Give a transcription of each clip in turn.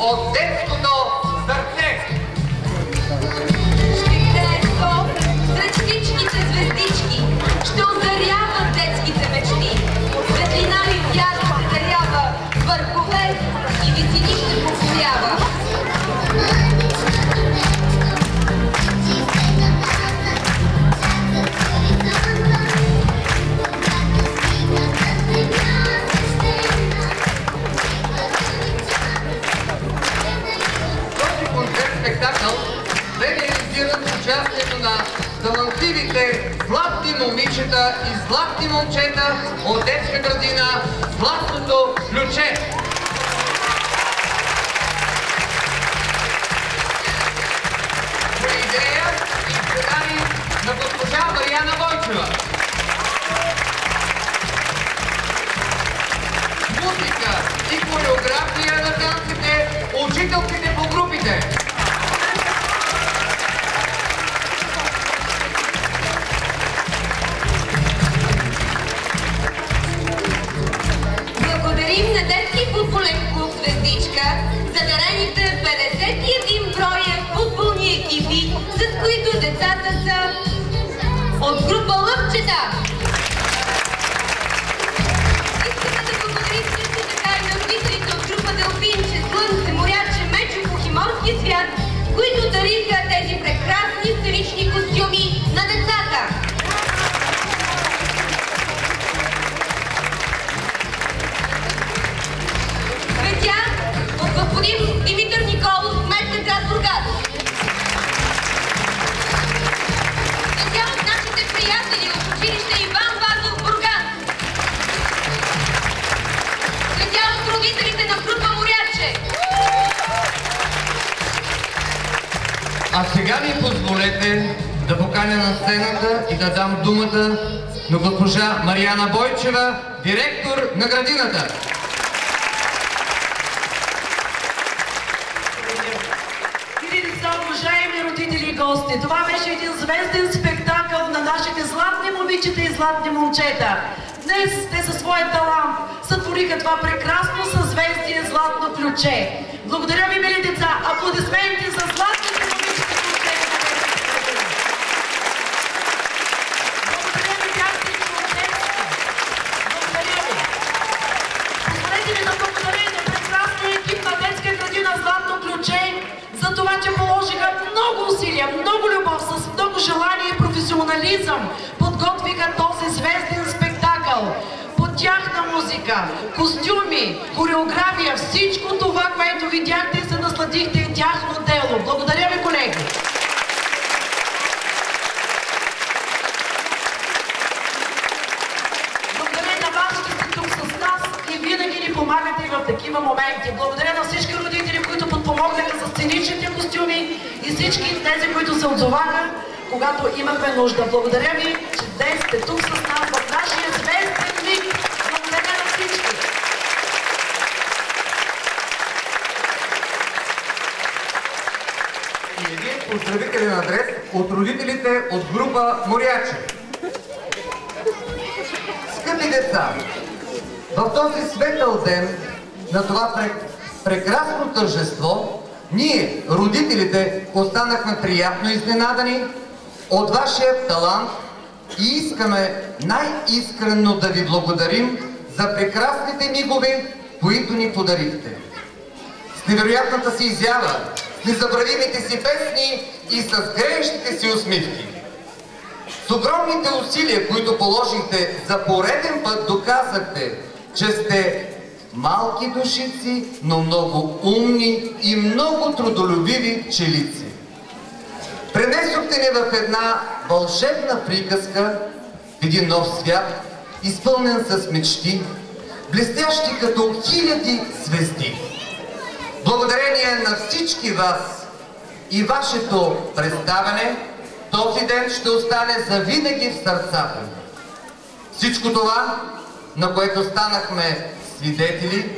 от детското сърце. Ще играе сол сред всичките звездички, ще озаряват детските мечти. Светлина и вяра се дарява, върхове и висини ще покорява. Спектакъл бе реализиран с участието на талантливите златни момичета и златни момчета от детска градина Златното ключе. По идея и сценарий на госпожа Марияна Бойчева. Музика и хореография на танците, учителките по групите. Благодарим на детски футболен клуб Звездичка за дарените 51 броя футболни екипи, с които децата са от група Лъвчета. Искаме да благодарим също така и на родителите от група Делфинче, Слънце, Моряче, Мечо и Морски свят, които дариха тези прекрасни сценични костюми на децата. Цветя от господин Димитър Николов, кмет на град Бургас. Цветя от нашите приятели от училище Иван Вазов, Бургас. Цветя от родителите на група Моряче. А сега ми позволете да поканя на сцената и да дам думата на госпожа Марияна Бойчева, директор на градината. Мили деца, уважаеми родители и гости, това беше един звезден спектакъл на нашите златни момичета и златни момчета. Днес те със своя талант сътвориха това прекрасно съзвездие Златно ключе. Благодаря ви, мили деца! Аплодисменти за златните момичета и момчета. Благодаря ви, бяхте и чудесни. Благодаря ви. Позволете ми да благодаря на прекрасния екип на детска градина Златно ключе за това, че положиха много усилия, много любов, с много желание и професионализъм подготвиха този звезден спектакъл. По тяхна музика, костюми, хореография, всичко това, което видяхте и се насладихте е тяхно дело. Благодаря ви, колеги! Благодаря на вас, че сте тук с нас и винаги ни помагате и в такива моменти. Благодаря на всички родители, които подпомогнаха за сценичните костюми и всички тези, които се отзоваха, когато имахме нужда. Благодаря ви, че днес сте тук с нас в нашия звезден миг. Благодаря на всички. И един поздравителен адрес от родителите от група Моряче. Скъпи деца, в този светъл ден на това прекрасно тържество, ние, родителите, останахме приятно изненадани от вашия талант и искаме най-искрено да ви благодарим за прекрасните мигове, които ни подарихте. С невероятната си изява, с незабравимите си песни и с греещите си усмивки. С огромните усилия, които положихте, за пореден път доказахте, че сте малки душици, но много умни и много трудолюбиви пчелици. Пренесохте ни в една вълшебна приказка, в един нов свят, изпълнен с мечти, блестящи като хиляди звезди. Благодарение на всички вас и вашето представяне, този ден ще остане завинаги в сърцата ни. Всичко това, на което станахме свидетели,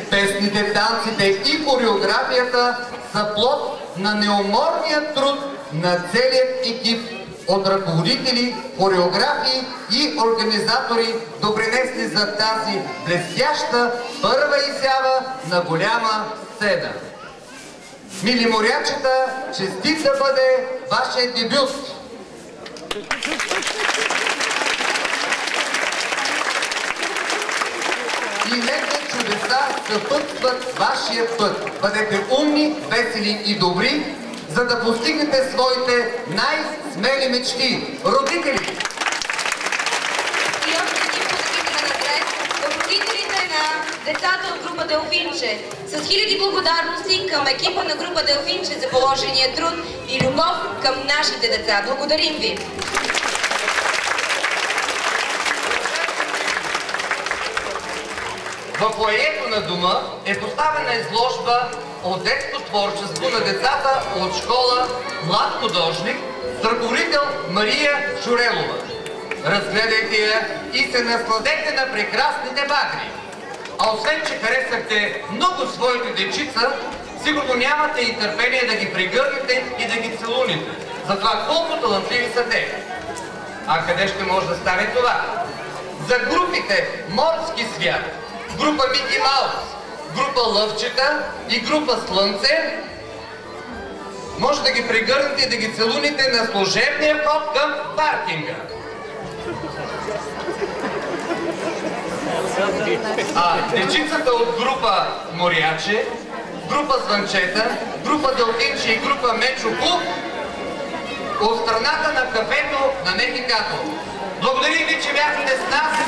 песните, танците и хореографията са плод на неуморния труд на целият екип от ръководители, хореографи и организатори, допринесли за тази блестяща първа изява на голяма сцена. Мили морячета, честит да бъде вашия дебют! И нека чудеса съпътстват вашия път. Бъдете умни, весели и добри, за да постигнете своите най-смели мечти. Родители! И още един поздравителен адрес от родителите на децата от група Делфинче. С хиляди благодарности към екипа на група Делфинче за положения труд и любов към нашите деца. Благодарим ви! В фоайето на дома е поставена изложба от детско творчество на децата от школа Млад художник с ръководител Мария Шурелова. Разгледайте я и се насладете на прекрасните багри. А освен, че харесахте много своите дечица, сигурно нямате и търпение да ги прегърнете и да ги целуните. Затова колко талантливи са те. А къде ще може да стане това? За групите Морски свят, група Мики Маус, група Лъвчета и група Слънце може да ги прегърнете и да ги целуните на служебния вход към паркинга. А дечицата от група Моряче, група Звънчета, група Делфинче и група Мечо Клуб от страната на кафето на Мехикато. Благодарим ви, че бяхте с нас.